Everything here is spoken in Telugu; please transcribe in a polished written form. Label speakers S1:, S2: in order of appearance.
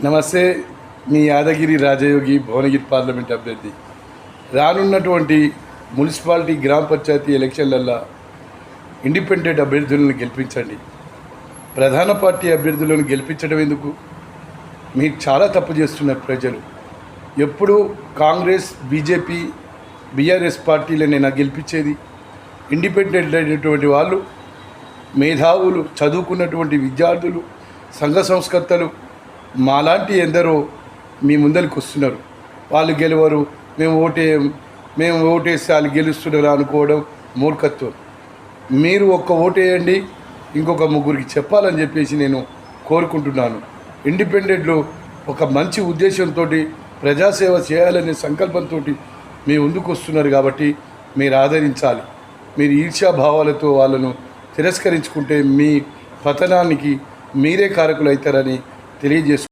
S1: నమస్తే. మీ యాదగిరి రాజయోగి భువనగిరి పార్లమెంట్ అభ్యర్థి. రానున్నటువంటి మున్సిపాలిటీ గ్రామ పంచాయతీ ఎలక్షన్లల్లో ఇండిపెండెంట్ అభ్యర్థులను గెలిపించండి. ప్రధాన పార్టీ అభ్యర్థులను గెలిపించడం ఎందుకు? మీరు చాలా తప్పు చేస్తున్నారు. ప్రజలు ఎప్పుడు కాంగ్రెస్, బీజేపీ, బీఆర్ఎస్ పార్టీలనే నాకు గెలిపించేది. ఇండిపెండెంట్ అయినటువంటి వాళ్ళు, మేధావులు, చదువుకున్నటువంటి విద్యార్థులు, సంఘ సంస్కర్తలు, మాలాంటి ఎందరో మీ ముందరికి వస్తున్నారు. వాళ్ళు గెలవరు, మేము ఓటేసి వాళ్ళు గెలుస్తున్నారు అనుకోవడం మూర్ఖత్వం. మీరు ఒక్క ఓటేయండి, ఇంకొక ముగ్గురికి చెప్పాలని చెప్పేసి నేను కోరుకుంటున్నాను. ఇండిపెండెంట్లు ఒక మంచి ఉద్దేశంతో ప్రజాసేవ చేయాలనే సంకల్పంతో మీ ముందుకు వస్తున్నారు కాబట్టి మీరు ఆదరించాలి. మీరు ఈర్ష్యాభావాలతో వాళ్ళను తిరస్కరించుకుంటే మీ పతనానికి మీరే కారకులు అవుతారని తెలియజేస్తున్నారు.